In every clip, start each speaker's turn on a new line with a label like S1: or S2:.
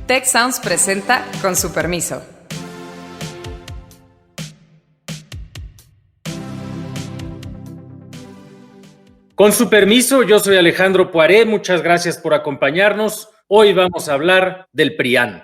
S1: Tech Sounds presenta Con su permiso.
S2: Con su permiso, yo soy Alejandro Poiré, muchas gracias por acompañarnos. Hoy vamos a hablar del PRIAN.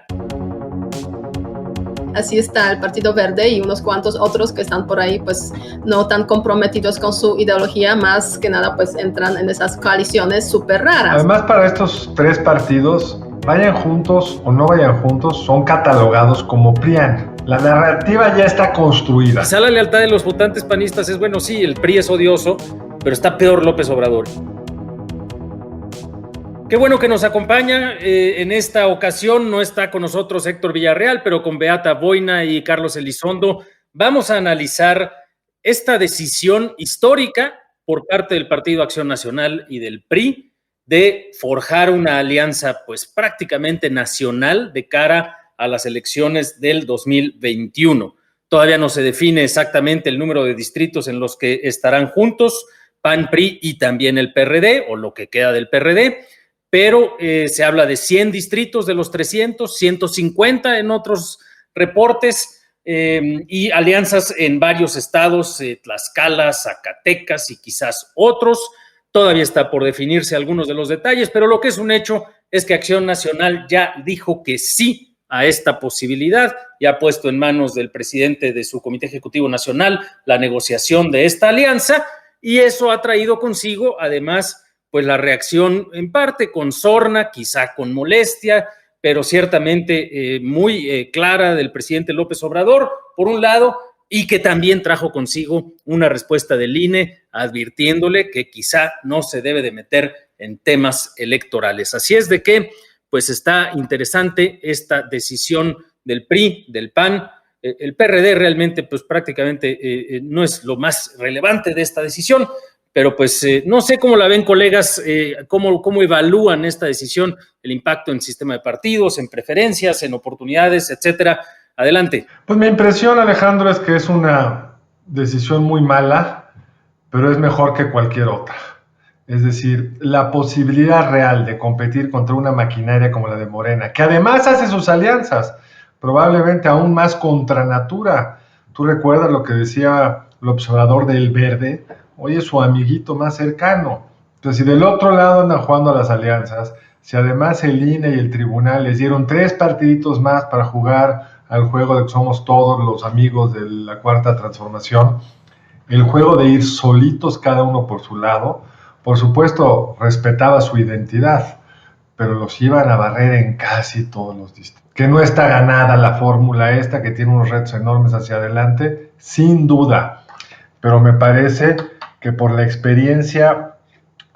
S3: Así está el Partido Verde y unos cuantos otros que están por ahí, pues no tan comprometidos con su ideología, más que nada pues entran en esas coaliciones súper raras.
S4: Además, para estos tres partidos, vayan juntos o no vayan juntos, son catalogados como PRIAN. La narrativa ya está construida.
S2: Quizá la lealtad de los votantes panistas es, bueno, sí, el PRI es odioso, pero está peor López Obrador. Qué bueno que nos acompaña. En esta ocasión no está con nosotros Héctor Villarreal, pero con Beata Boina y Carlos Elizondo vamos a analizar esta decisión histórica por parte del Partido Acción Nacional y del PRI de forjar una alianza pues prácticamente nacional de cara a las elecciones del 2021. Todavía no se define exactamente el número de distritos en los que estarán juntos PAN, PRI y también el PRD, o lo que queda del PRD, pero se habla de 100 distritos de los 300, 150 en otros reportes, y alianzas en varios estados, Tlaxcala, Zacatecas y quizás otros. Todavía está por definirse algunos de los detalles, pero lo que es un hecho es que Acción Nacional ya dijo que sí a esta posibilidad y ha puesto en manos del presidente de su Comité Ejecutivo Nacional la negociación de esta alianza, y eso ha traído consigo, además, pues la reacción en parte con sorna, quizá con molestia, pero ciertamente muy clara del presidente López Obrador, por un lado, y que también trajo consigo una respuesta del INE advirtiéndole que quizá no se debe de meter en temas electorales. Así es de que, pues está interesante esta decisión del PRI, del PAN. El PRD realmente, pues prácticamente no es lo más relevante de esta decisión, pero pues no sé cómo la ven, colegas, cómo evalúan esta decisión, el impacto en el sistema de partidos, en preferencias, en oportunidades, etcétera. Adelante.
S4: Pues mi impresión, Alejandro, es que es una decisión muy mala, pero es mejor que cualquier otra. Es decir, la posibilidad real de competir contra una maquinaria como la de Morena, que además hace sus alianzas, probablemente aún más contra natura. Tú recuerdas lo que decía el observador del Verde, hoy es su amiguito más cercano. Entonces, si del otro lado andan jugando a las alianzas, si además el INE y el tribunal les dieron 3 partiditos más para jugar al juego de que somos todos los amigos de la Cuarta Transformación, el juego de ir solitos cada uno por su lado, por supuesto respetaba su identidad, pero los iban a barrer en casi todos los distritos. Que no está ganada la fórmula esta, que tiene unos retos enormes hacia adelante, sin duda, pero me parece que por la experiencia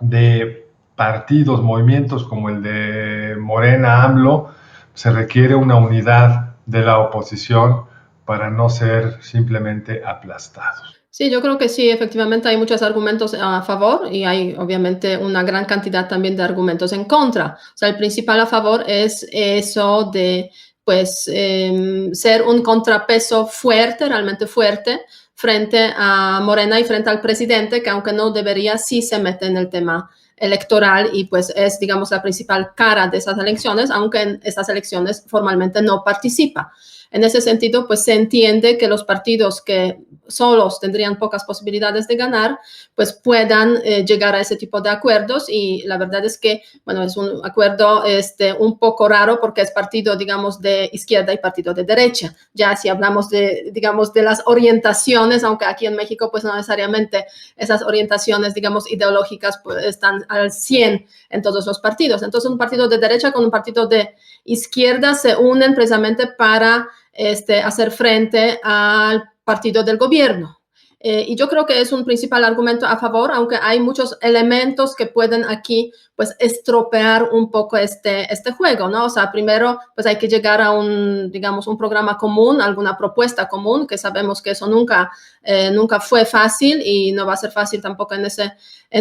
S4: de partidos, movimientos como el de Morena, AMLO, se requiere una unidad de la oposición para no ser simplemente aplastados.
S3: Sí, yo creo que sí, efectivamente hay muchos argumentos a favor y hay obviamente una gran cantidad también de argumentos en contra. O sea, el principal a favor es eso de, pues, ser un contrapeso fuerte, realmente fuerte, frente a Morena y frente al presidente, que aunque no debería, sí se mete en el tema electoral y pues es, digamos, la principal cara de esas elecciones, aunque en estas elecciones formalmente no participa. En ese sentido, pues se entiende que los partidos que solos tendrían pocas posibilidades de ganar, pues puedan llegar a ese tipo de acuerdos, y la verdad es que, bueno, es un acuerdo un poco raro porque es partido, digamos, de izquierda y partido de derecha. Ya si hablamos de, digamos, de las orientaciones, aunque aquí en México, pues no necesariamente esas orientaciones, digamos, ideológicas pues, están al 100 en todos los partidos. Entonces, un partido de derecha con un partido de izquierda se unen precisamente para hacer frente al partido del gobierno. Y yo creo que es un principal argumento a favor, aunque hay muchos elementos que pueden aquí, pues, estropear un poco este juego, ¿no? O sea, primero, pues, hay que llegar a un, digamos, un programa común, alguna propuesta común, que sabemos que eso nunca fue fácil y no va a ser fácil tampoco en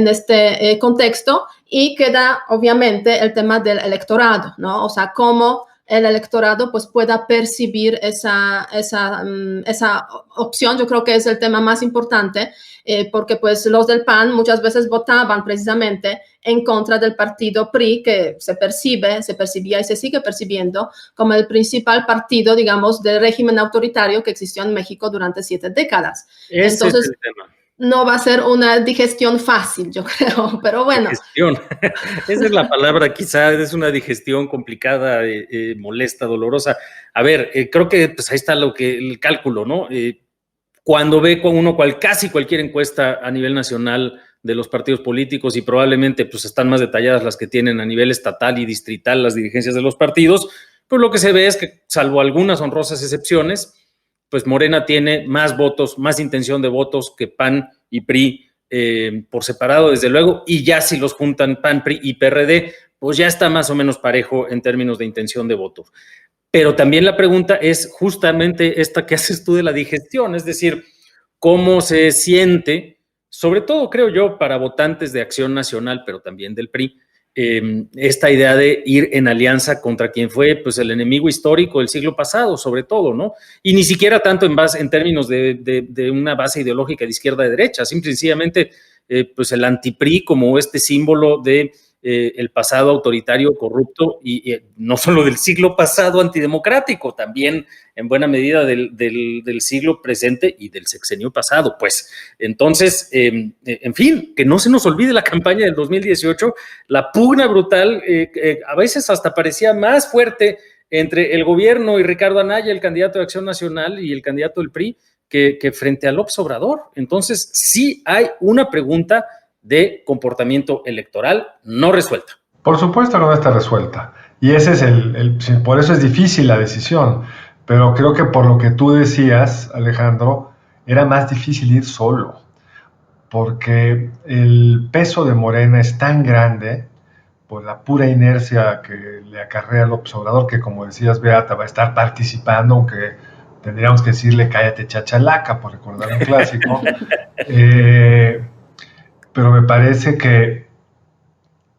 S3: este contexto. Y queda, obviamente, el tema del electorado, ¿no? O sea, cómo el electorado pues pueda percibir esa opción. Yo creo que es el tema más importante, porque pues los del PAN muchas veces votaban precisamente en contra del partido PRI, que se percibía y se sigue percibiendo como el principal partido, digamos, del régimen autoritario que existió en México durante 7 décadas. Entonces, es el tema. No va a ser una digestión fácil, yo creo, pero bueno.
S2: Digestión. Esa es la palabra, quizá es una digestión complicada, molesta, dolorosa. A ver, creo que pues ahí está el cálculo, ¿no? Cuando ve con uno casi cualquier encuesta a nivel nacional de los partidos políticos, y probablemente pues están más detalladas las que tienen a nivel estatal y distrital las dirigencias de los partidos, pues lo que se ve es que, salvo algunas honrosas excepciones, pues Morena tiene más votos, más intención de votos que PAN y PRI por separado, desde luego, y ya si los juntan PAN, PRI y PRD, pues ya está más o menos parejo en términos de intención de votos. Pero también la pregunta es justamente esta que haces tú de la digestión, es decir, cómo se siente, sobre todo creo yo para votantes de Acción Nacional, pero también del PRI, esta idea de ir en alianza contra quien fue pues el enemigo histórico del siglo pasado, sobre todo, ¿no? Y ni siquiera tanto en términos de una base ideológica de izquierda a derecha, sencillamente pues el anti-PRI como este símbolo de el pasado autoritario, corrupto, y no solo del siglo pasado antidemocrático, también en buena medida del siglo presente y del sexenio pasado. Pues entonces, en fin, que no se nos olvide la campaña del 2018, la pugna brutal, a veces hasta parecía más fuerte entre el gobierno y Ricardo Anaya, el candidato de Acción Nacional, y el candidato del PRI, que frente a López Obrador. Entonces, sí hay una pregunta de comportamiento electoral no resuelta.
S4: Por supuesto que no está resuelta. Y ese es por eso es difícil la decisión. Pero creo que por lo que tú decías, Alejandro, era más difícil ir solo. Porque el peso de Morena es tan grande por la pura inercia que le acarrea López Obrador, que como decías, Beata, va a estar participando, aunque tendríamos que decirle cállate chachalaca, por recordar un clásico. Pero me parece que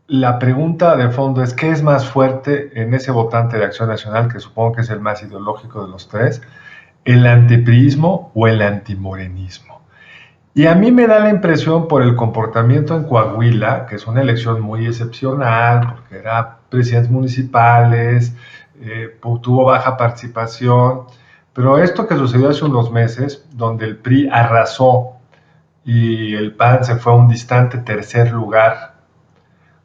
S4: la pregunta de fondo es ¿qué es más fuerte en ese votante de Acción Nacional, que supongo que es el más ideológico de los tres, el antipriismo o el antimorenismo? Y a mí me da la impresión por el comportamiento en Coahuila, que es una elección muy excepcional, porque era presidentes municipales, tuvo baja participación, pero esto que sucedió hace unos meses, donde el PRI arrasó y el PAN se fue a un distante tercer lugar,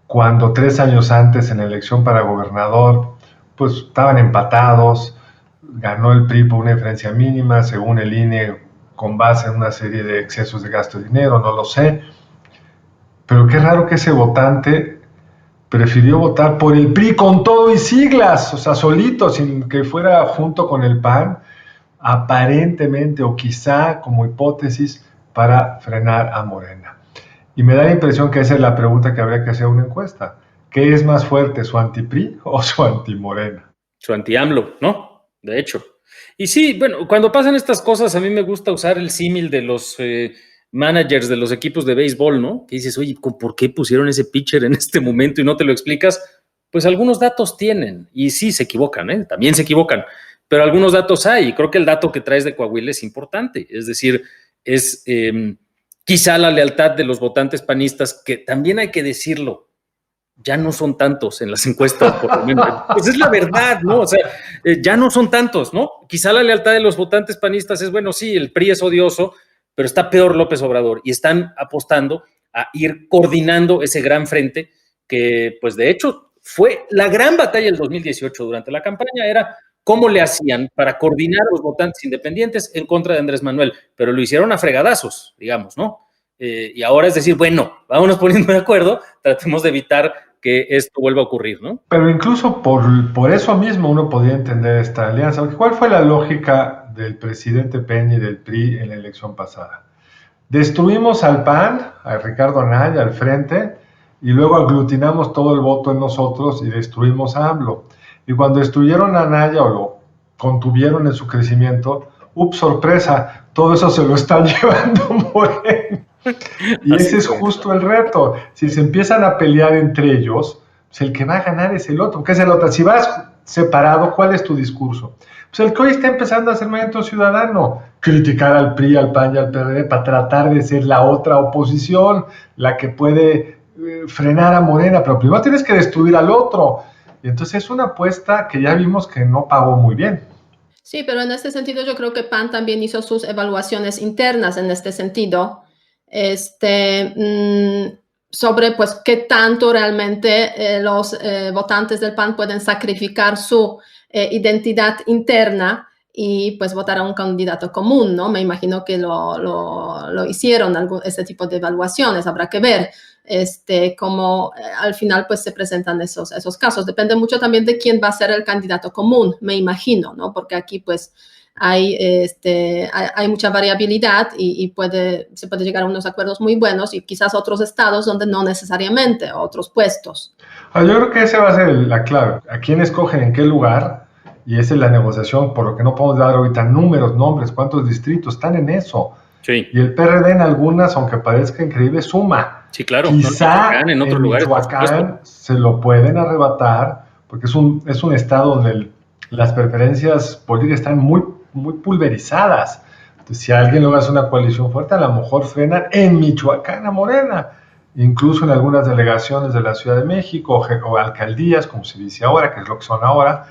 S4: cuando 3 años antes en la elección para gobernador, pues estaban empatados, ganó el PRI por una diferencia mínima, según el INE, con base en una serie de excesos de gasto de dinero, no lo sé, pero qué raro que ese votante prefirió votar por el PRI con todo y siglas, o sea, solito, sin que fuera junto con el PAN, aparentemente, o quizá como hipótesis, para frenar a Morena. Y me da la impresión que esa es la pregunta que habría que hacer en una encuesta. ¿Qué es más fuerte, su anti-PRI o su anti-Morena?
S2: Su anti-AMLO, ¿no? De hecho. Y sí, bueno, cuando pasan estas cosas, a mí me gusta usar el símil de los managers de los equipos de béisbol, ¿no? Que dices, oye, ¿por qué pusieron ese pitcher en este momento y no te lo explicas? Pues algunos datos tienen, y sí se equivocan, también se equivocan, pero algunos datos hay, y creo que el dato que traes de Coahuila es importante, es decir, es quizá la lealtad de los votantes panistas, que también hay que decirlo, ya no son tantos en las encuestas, por lo menos. Pues es la verdad, ¿no? O sea, ya no son tantos, ¿no? Quizá la lealtad de los votantes panistas es, bueno, sí, el PRI es odioso, pero está peor López Obrador, y están apostando a ir coordinando ese gran frente que, pues, de hecho, fue la gran batalla del 2018 durante la campaña, era cómo le hacían para coordinar a los votantes independientes en contra de Andrés Manuel, pero lo hicieron a fregadazos, digamos, ¿no? Y ahora es decir, bueno, vámonos poniendo de acuerdo, tratemos de evitar que esto vuelva a ocurrir, ¿no?
S4: Pero incluso por eso mismo uno podría entender esta alianza. ¿Cuál fue la lógica del presidente Peña y del PRI en la elección pasada? Destruimos al PAN, a Ricardo Anaya, al frente, y luego aglutinamos todo el voto en nosotros y destruimos a AMLO. Y cuando destruyeron a Anaya o lo contuvieron en su crecimiento, ¡ups, sorpresa! Todo eso se lo está llevando Morena. Y ese es justo el reto. Si se empiezan a pelear entre ellos, pues el que va a ganar es el otro. ¿Qué es el otro? Si separado, ¿cuál es tu discurso? Pues el que hoy está empezando a hacer Movimiento Ciudadano, criticar al PRI, al PAN y al PRD para tratar de ser la otra oposición, la que puede frenar a Morena, pero primero tienes que destruir al otro. Y entonces es una apuesta que ya vimos que no pagó muy bien.
S3: Sí, pero en este sentido yo creo que PAN también hizo sus evaluaciones internas en este sentido, sobre pues qué tanto realmente los votantes del PAN pueden sacrificar su identidad interna y pues votar a un candidato común, ¿no? Me imagino que lo hicieron, este tipo de evaluaciones, habrá que ver cómo al final pues se presentan esos casos. Depende mucho también de quién va a ser el candidato común, me imagino, ¿no? Porque aquí pues hay mucha variabilidad y se puede llegar a unos acuerdos muy buenos y quizás otros estados donde no necesariamente, otros puestos.
S4: Yo creo que esa va a ser la clave. ¿A quién escogen en qué lugar? Y esa es la negociación, por lo que no podemos dar ahorita números, nombres, cuántos distritos están en eso.
S2: Sí.
S4: Y el PRD en algunas, aunque parezca increíble, suma.
S2: Sí, claro.
S4: Quizá
S2: en otros lugares,
S4: Michoacán se lo pueden arrebatar, porque es un estado donde las preferencias políticas están muy, muy pulverizadas. Entonces, si alguien logra hacer una coalición fuerte, a lo mejor frenan en Michoacán a Morena, incluso en algunas delegaciones de la Ciudad de México o alcaldías, como se dice ahora, que es lo que son ahora.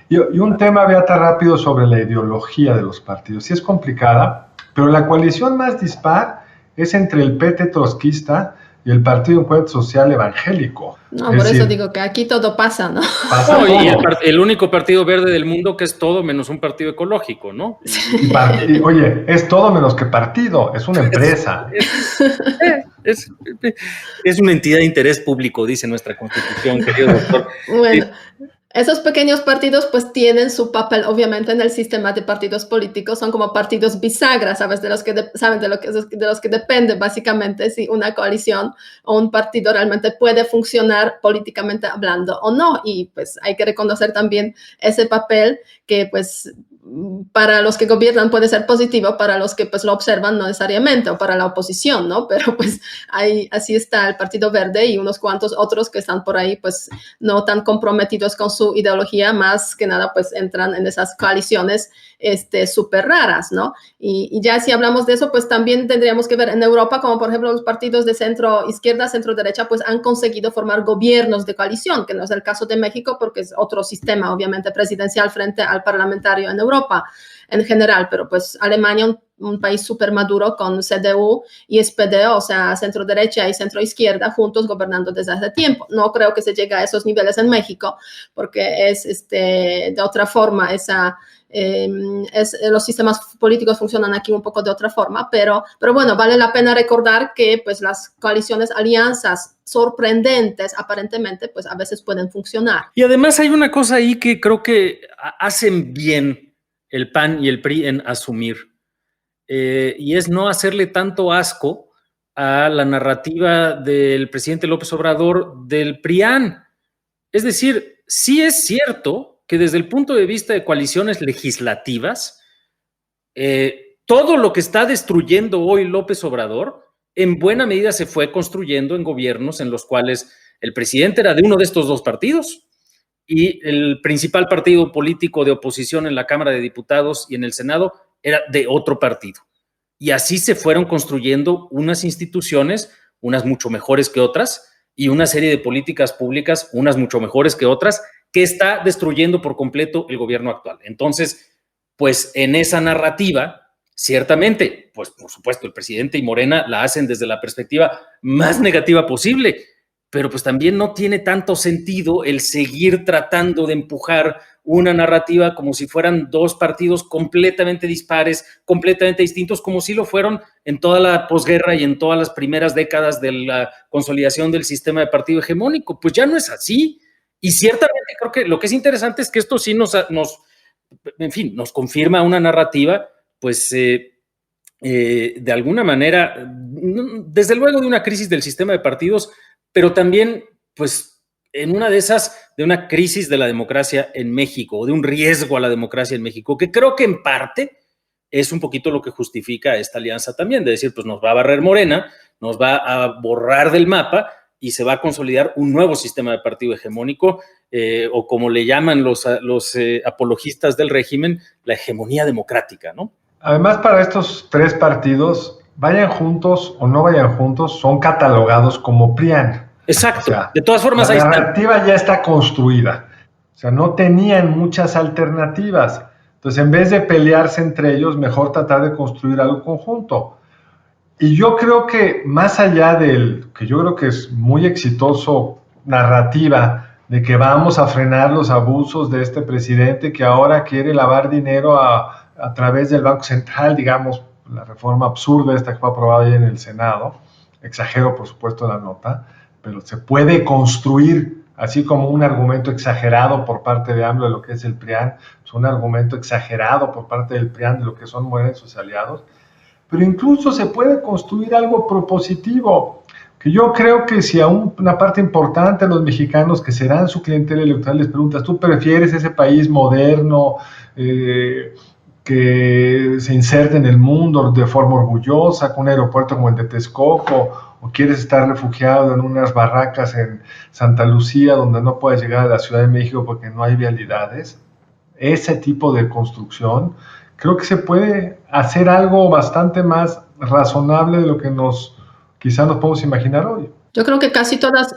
S4: Y un tema, Beata, rápido sobre la ideología de los partidos. Sí es complicada, pero la coalición más dispar es entre el PT trotskista y el Partido Encuentro Social Evangélico.
S3: No, por eso digo que aquí todo pasa, ¿no?
S4: Pasa todo.
S2: Y el único partido verde del mundo que es todo menos un partido ecológico, ¿no?
S4: Oye, es todo menos que partido, es una empresa.
S2: Es una entidad de interés público, dice nuestra Constitución, querido doctor.
S3: Bueno, esos pequeños partidos pues tienen su papel obviamente en el sistema de partidos políticos, son como partidos bisagra, ¿sabes? Saben de los que depende básicamente si una coalición o un partido realmente puede funcionar políticamente hablando o no, y pues hay que reconocer también ese papel que pues para los que gobiernan puede ser positivo, para los que pues lo observan no necesariamente, o para la oposición, ¿no? Pero pues así está el Partido Verde y unos cuantos otros que están por ahí pues no tan comprometidos con su ideología, más que nada pues entran en esas coaliciones súper raras, ¿no? Y ya si hablamos de eso, pues también tendríamos que ver en Europa, como por ejemplo los partidos de centro izquierda, centro derecha, pues han conseguido formar gobiernos de coalición, que no es el caso de México porque es otro sistema obviamente presidencial frente al parlamentario en Europa en general, pero pues Alemania, un país súper maduro con CDU y SPD, o sea, centro derecha y centro izquierda juntos gobernando desde hace tiempo. No creo que se llegue a esos niveles en México porque es de otra forma los sistemas políticos funcionan aquí un poco de otra forma, pero bueno, vale la pena recordar que pues las coaliciones, alianzas sorprendentes aparentemente pues a veces pueden funcionar.
S2: Y además hay una cosa ahí que creo que hacen bien el PAN y el PRI en asumir, y es no hacerle tanto asco a la narrativa del presidente López Obrador del PRIAN. Es decir, sí es cierto que desde el punto de vista de coaliciones legislativas, todo lo que está destruyendo hoy López Obrador, en buena medida se fue construyendo en gobiernos en los cuales el presidente era de uno de estos dos partidos y el principal partido político de oposición en la Cámara de Diputados y en el Senado era de otro partido. Y así se fueron construyendo unas instituciones, unas mucho mejores que otras, y una serie de políticas públicas, unas mucho mejores que otras, que está destruyendo por completo el gobierno actual. Entonces, pues en esa narrativa, ciertamente, pues por supuesto, el presidente y Morena la hacen desde la perspectiva más negativa posible, pero pues también no tiene tanto sentido el seguir tratando de empujar una narrativa como si fueran dos partidos completamente dispares, completamente distintos, como si lo fueron en toda la posguerra y en todas las primeras décadas de la consolidación del sistema de partido hegemónico. Pues ya no es así. Y ciertamente creo que lo que es interesante es que esto sí nos confirma una narrativa, pues de alguna manera, desde luego de una crisis del sistema de partidos, pero también, pues, en una de esas, de una crisis de la democracia en México, de un riesgo a la democracia en México, que creo que en parte es un poquito lo que justifica esta alianza también, de decir, pues nos va a barrer Morena, nos va a borrar del mapa, y se va a consolidar un nuevo sistema de partido hegemónico, o como le llaman los apologistas del régimen, la hegemonía democrática, ¿no?
S4: Además, para estos tres partidos, vayan juntos o no vayan juntos, son catalogados como PRIAN.
S2: Exacto.
S4: O sea,
S2: de todas formas, ahí
S4: la
S2: está.
S4: narrativa ya está construida. O sea, no tenían muchas alternativas. Entonces, en vez de pelearse entre ellos, mejor tratar de construir algo conjunto. Y yo creo que más allá del, que yo creo que es muy exitoso narrativa, de que vamos a frenar los abusos de este presidente que ahora quiere lavar dinero a través del Banco Central, digamos, la reforma absurda esta que fue aprobada ahí en el Senado, exagero por supuesto la nota, pero se puede construir así como un argumento exagerado por parte de AMLO de lo que es el PRIAN, es un argumento exagerado por parte del PRIAN de lo que son Morena y sus aliados, pero incluso se puede construir algo propositivo, que yo creo que si a una parte importante de los mexicanos que serán su clientela electoral les preguntas, ¿tú prefieres ese país moderno, que se inserte en el mundo de forma orgullosa, con un aeropuerto como el de Texcoco, o quieres estar refugiado en unas barracas en Santa Lucía donde no puedes llegar a la Ciudad de México porque no hay vialidades? Ese tipo de construcción, creo que se puede hacer algo bastante más razonable de lo que quizás nos podemos imaginar hoy.
S3: Yo creo que casi todas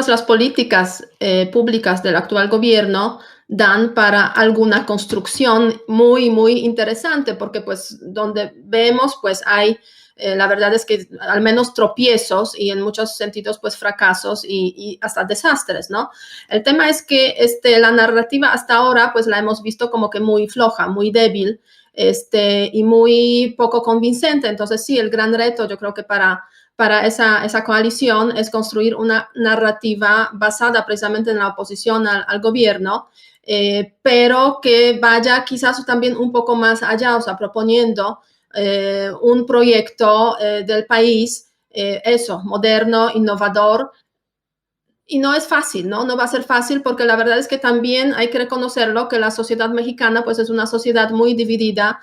S3: las políticas públicas del actual gobierno dan para alguna construcción muy, muy interesante, porque pues donde vemos pues hay, la verdad es que al menos tropiezos y en muchos sentidos pues fracasos y hasta desastres, ¿no? El tema es que la narrativa hasta ahora pues la hemos visto como que muy floja, muy débil, y muy poco convincente. Entonces sí, el gran reto yo creo que para esa coalición es construir una narrativa basada precisamente en la oposición al gobierno, pero que vaya quizás también un poco más allá, o sea, proponiendo un proyecto del país, moderno, innovador. Y no es fácil, ¿no? No va a ser fácil porque la verdad es que también hay que reconocerlo, que la sociedad mexicana pues es una sociedad muy dividida.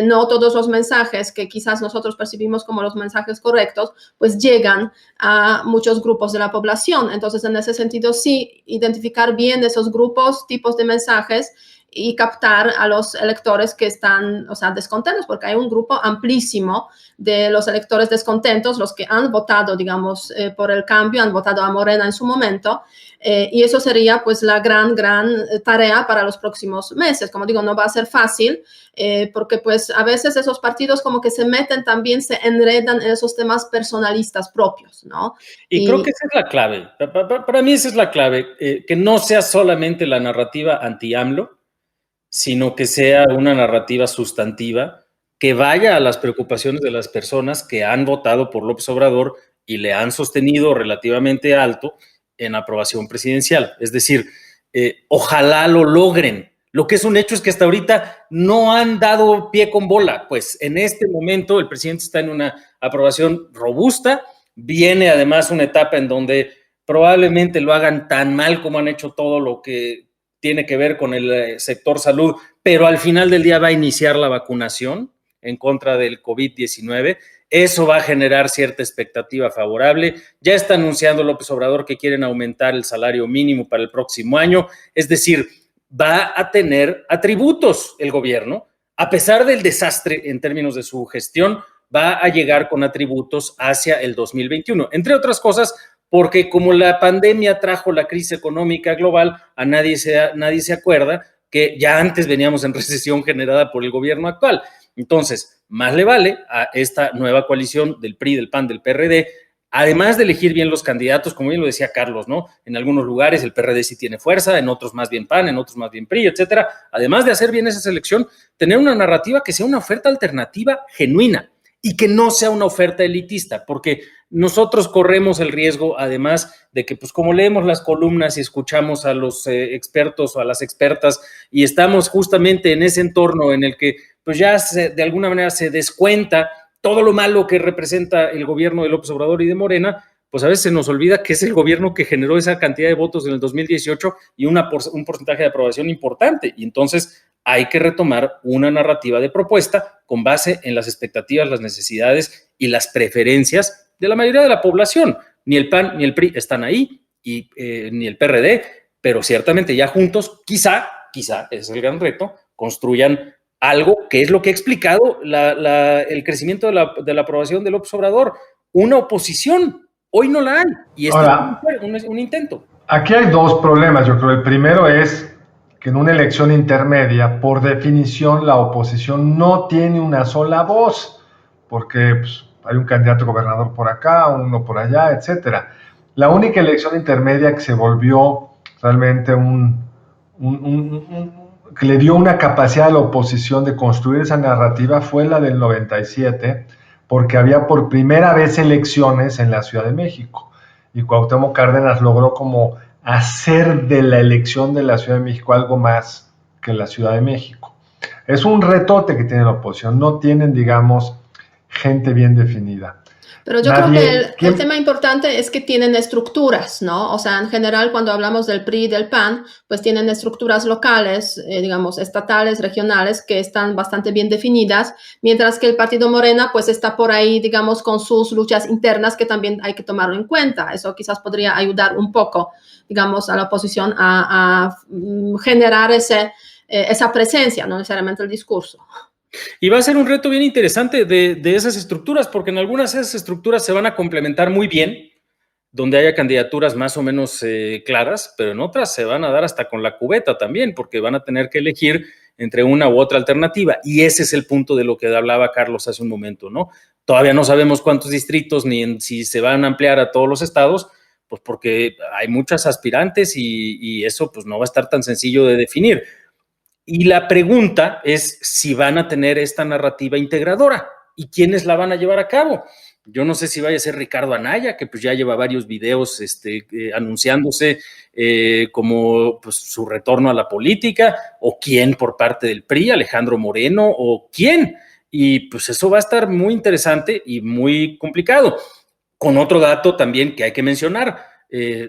S3: No todos los mensajes que quizás nosotros percibimos como los mensajes correctos, pues llegan a muchos grupos de la población. Entonces, en ese sentido, sí, identificar bien esos grupos, tipos de mensajes y captar a los electores que están, o sea, descontentos, porque hay un grupo amplísimo de los electores descontentos, los que han votado, digamos, por el cambio, han votado a Morena en su momento, y eso sería pues la gran tarea para los próximos meses. Como digo, no va a ser fácil, porque pues a veces esos partidos como que se meten también, se enredan en esos temas personalistas propios, ¿no?
S2: Y creo que esa es la clave, para mí esa es la clave, que no sea solamente la narrativa anti-AMLO, sino que sea una narrativa sustantiva que vaya a las preocupaciones de las personas que han votado por López Obrador y le han sostenido relativamente alto en aprobación presidencial. Es decir, ojalá lo logren. Lo que es un hecho es que hasta ahorita no han dado pie con bola. Pues en este momento el presidente está en una aprobación robusta. Viene además una etapa en donde probablemente lo hagan tan mal como han hecho todo lo que tiene que ver con el sector salud, pero al final del día va a iniciar la vacunación en contra del COVID-19. Eso va a generar cierta expectativa favorable. Ya está anunciando López Obrador que quieren aumentar el salario mínimo para el próximo año. Es decir, va a tener atributos el gobierno. A pesar del desastre en términos de su gestión, va a llegar con atributos hacia el 2021. Entre otras cosas, porque como la pandemia trajo la crisis económica global, nadie se acuerda que ya antes veníamos en recesión generada por el gobierno actual. Entonces, más le vale a esta nueva coalición del PRI, del PAN, del PRD, además de elegir bien los candidatos, como bien lo decía Carlos, ¿no? En algunos lugares el PRD sí tiene fuerza, en otros más bien PAN, en otros más bien PRI, etcétera. Además de hacer bien esa selección, tener una narrativa que sea una oferta alternativa genuina y que no sea una oferta elitista, porque nosotros corremos el riesgo, además de que, pues como leemos las columnas y escuchamos a los expertos o a las expertas y estamos justamente en ese entorno en el que pues ya de alguna manera se descuenta todo lo malo que representa el gobierno de López Obrador y de Morena, pues a veces se nos olvida que es el gobierno que generó esa cantidad de votos en el 2018 y un porcentaje de aprobación importante. Y entonces hay que retomar una narrativa de propuesta con base en las expectativas, las necesidades y las preferencias de la mayoría de la población. Ni el PAN ni el PRI están ahí, y ni el PRD, pero ciertamente ya juntos, quizá, ese es el gran reto, construyan algo que es lo que ha explicado el crecimiento de la aprobación de López Obrador, una oposición. Hoy no la hay, y
S4: Ahora,
S2: es un intento.
S4: Aquí hay dos problemas, yo creo. El primero es que en una elección intermedia, por definición, la oposición no tiene una sola voz, porque pues, hay un candidato gobernador por acá, uno por allá, etcétera. La única elección intermedia que se volvió realmente que le dio una capacidad a la oposición de construir esa narrativa fue la del 97, porque había por primera vez elecciones en la Ciudad de México. Y Cuauhtémoc Cárdenas logró como hacer de la elección de la Ciudad de México algo más que la Ciudad de México. Es un retote que tiene la oposición, no tienen, digamos, gente bien definida.
S3: Pero yo creo que el tema importante es que tienen estructuras, ¿no? O sea, en general, cuando hablamos del PRI y del PAN, pues tienen estructuras locales, digamos, estatales, regionales, que están bastante bien definidas, mientras que el partido Morena, pues está por ahí, digamos, con sus luchas internas que también hay que tomarlo en cuenta. Eso quizás podría ayudar un poco, digamos, a la oposición a generar esa presencia, no necesariamente el discurso.
S2: Y va a ser un reto bien interesante de esas estructuras, porque en algunas de esas estructuras se van a complementar muy bien, donde haya candidaturas más o menos claras, pero en otras se van a dar hasta con la cubeta también, porque van a tener que elegir entre una u otra alternativa. Y ese es el punto de lo que hablaba Carlos hace un momento, ¿no? Todavía no sabemos cuántos distritos ni si se van a ampliar a todos los estados, pues porque hay muchas aspirantes y eso pues no va a estar tan sencillo de definir. Y la pregunta es si van a tener esta narrativa integradora y quiénes la van a llevar a cabo. Yo no sé si vaya a ser Ricardo Anaya, que pues ya lleva varios videos anunciándose como pues, su retorno a la política, o quién por parte del PRI, Alejandro Moreno, o quién. Y pues eso va a estar muy interesante y muy complicado. Con otro dato también que hay que mencionar,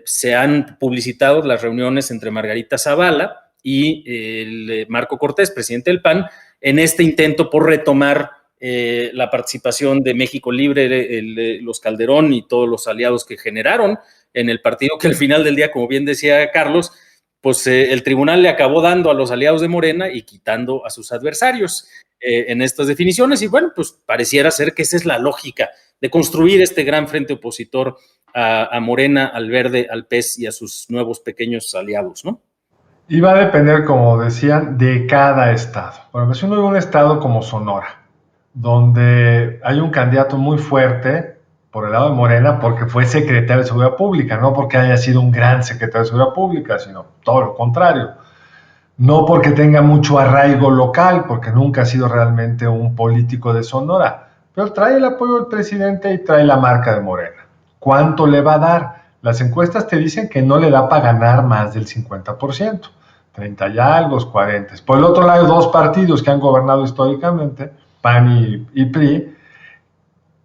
S2: se han publicitado las reuniones entre Margarita Zavala y el Marco Cortés, presidente del PAN, en este intento por retomar la participación de México Libre, los Calderón y todos los aliados que generaron en el partido, que al final del día, como bien decía Carlos, pues el tribunal le acabó dando a los aliados de Morena y quitando a sus adversarios en estas definiciones. Y bueno, pues pareciera ser que esa es la lógica de construir este gran frente opositor a Morena, al Verde, al PES y a sus nuevos pequeños aliados, ¿no?
S4: Y va a depender, como decían, de cada estado. Por ejemplo, si uno ve un estado como Sonora, donde hay un candidato muy fuerte por el lado de Morena porque fue secretario de Seguridad Pública, no porque haya sido un gran secretario de Seguridad Pública, sino todo lo contrario. No porque tenga mucho arraigo local, porque nunca ha sido realmente un político de Sonora, pero trae el apoyo del presidente y trae la marca de Morena. ¿Cuánto le va a dar? Las encuestas te dicen que no le da para ganar más del 50%, 30 y algo, 40. Por el otro lado, hay dos partidos que han gobernado históricamente, PAN y PRI,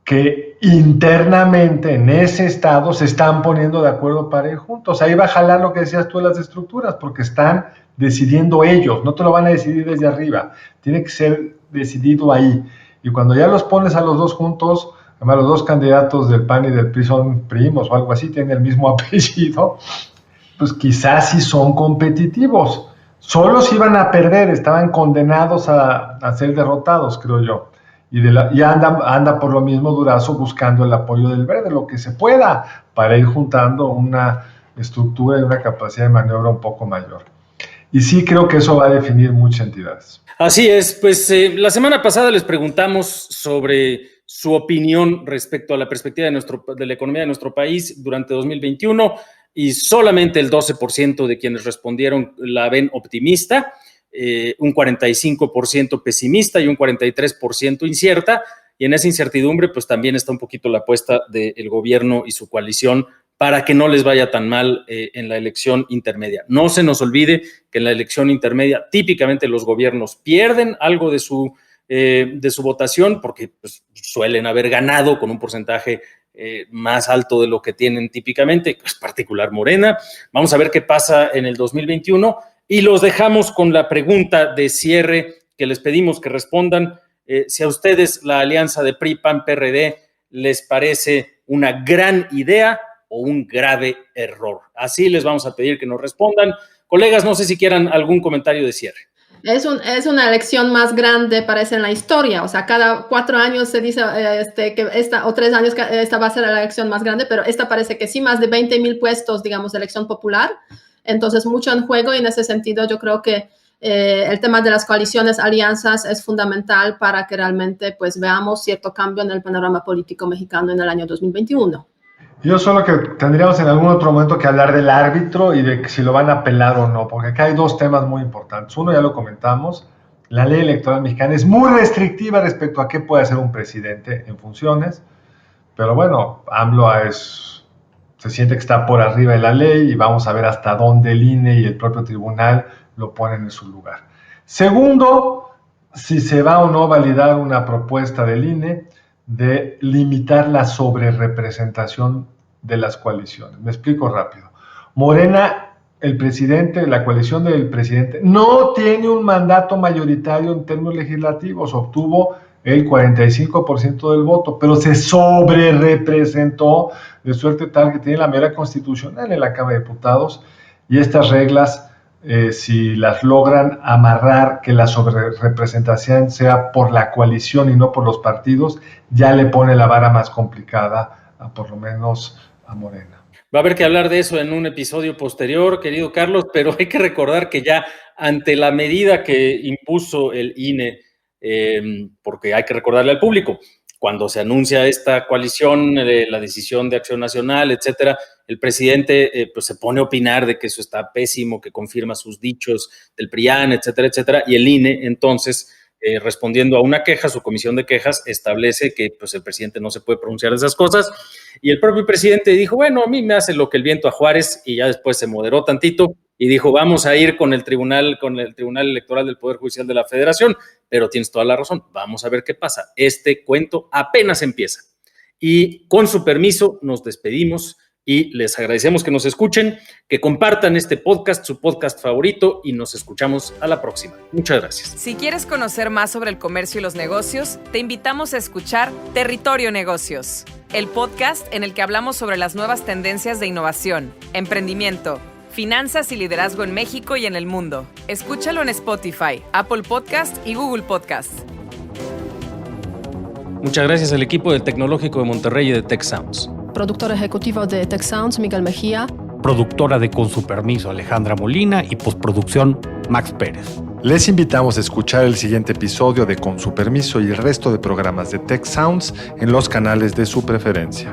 S4: que internamente en ese estado se están poniendo de acuerdo para ir juntos. Ahí va a jalar lo que decías tú de las estructuras, porque están decidiendo ellos, no te lo van a decidir desde arriba, tiene que ser decidido ahí. Y cuando ya los pones a los dos juntos, además los dos candidatos del PAN y del PRI son primos o algo así, tienen el mismo apellido, pues quizás sí son competitivos. Solos iban a perder, estaban condenados a ser derrotados, creo yo. Y anda por lo mismo Durazo buscando el apoyo del Verde, lo que se pueda, para ir juntando una estructura y una capacidad de maniobra un poco mayor. Y sí creo que eso va a definir muchas entidades.
S2: Así es, pues la semana pasada les preguntamos sobre su opinión respecto a la perspectiva de la economía de nuestro país durante 2021 y solamente el 12% de quienes respondieron la ven optimista, un 45% pesimista y un 43% incierta. Y en esa incertidumbre pues también está un poquito la apuesta del gobierno y su coalición para que no les vaya tan mal en la elección intermedia. No se nos olvide que en la elección intermedia típicamente los gobiernos pierden algo de su votación porque pues, suelen haber ganado con un porcentaje más alto de lo que tienen típicamente, es particular Morena. Vamos a ver qué pasa en el 2021 y los dejamos con la pregunta de cierre que les pedimos que respondan. Si a ustedes la alianza de PRI, PAN, PRD les parece una gran idea o un grave error? Así les vamos a pedir que nos respondan. Colegas, no sé si quieran algún comentario de cierre.
S3: Es una elección más grande, parece, en la historia. O sea, cada 4 años se dice que esta, o 3 años, que esta va a ser la elección más grande, pero esta parece que sí, más de 20,000 puestos, digamos, de elección popular. Entonces, mucho en juego, y en ese sentido yo creo que el tema de las coaliciones, alianzas, es fundamental para que realmente pues veamos cierto cambio en el panorama político mexicano en el año 2021. Yo
S4: solo que tendríamos en algún otro momento que hablar del árbitro y de si lo van a apelar o no, porque acá hay 2 temas muy importantes. Uno, ya lo comentamos, la ley electoral mexicana es muy restrictiva respecto a qué puede hacer un presidente en funciones, pero bueno, AMLO se siente que está por arriba de la ley y vamos a ver hasta dónde el INE y el propio tribunal lo ponen en su lugar. Segundo, si se va o no a validar una propuesta del INE de limitar la sobrerepresentación de las coaliciones. Me explico rápido. Morena, el presidente, la coalición del presidente, no tiene un mandato mayoritario en términos legislativos, obtuvo el 45% del voto, pero se sobrerepresentó de suerte tal que tiene la mayoría constitucional en la Cámara de Diputados, y estas reglas, si las logran amarrar, que la sobrerepresentación sea por la coalición y no por los partidos, ya le pone la vara más complicada, por lo menos a Morena.
S2: Va a haber que hablar de eso en un episodio posterior, querido Carlos, pero hay que recordar que ya ante la medida que impuso el INE, porque hay que recordarle al público, cuando se anuncia esta coalición, la decisión de Acción Nacional, etcétera, el presidente pues se pone a opinar de que eso está pésimo, que confirma sus dichos del PRIAN, etcétera, etcétera, y el INE entonces, respondiendo a una queja, su comisión de quejas establece que pues el presidente no se puede pronunciar de esas cosas, y el propio presidente dijo, bueno, a mí me hace lo que el viento a Juárez, y ya después se moderó tantito y dijo, vamos a ir con el Tribunal Electoral del Poder Judicial de la Federación, pero tienes toda la razón, vamos a ver qué pasa. Este cuento apenas empieza. Y con su permiso nos despedimos y les agradecemos que nos escuchen, que compartan este podcast, su podcast favorito, y nos escuchamos a la próxima. Muchas gracias.
S1: Si quieres conocer más sobre el comercio y los negocios, te invitamos a escuchar Territorio Negocios, el podcast en el que hablamos sobre las nuevas tendencias de innovación, emprendimiento, finanzas y liderazgo en México y en el mundo. Escúchalo en Spotify, Apple Podcast y Google Podcast.
S2: Muchas gracias al equipo del Tecnológico de Monterrey y de Tech Sounds.
S3: Productor ejecutivo de Tech Sounds, Miguel Mejía.
S5: Productora de Con su permiso, Alejandra Molina, y postproducción, Max Pérez.
S4: Les invitamos a escuchar el siguiente episodio de Con su permiso y el resto de programas de Tech Sounds en los canales de su preferencia.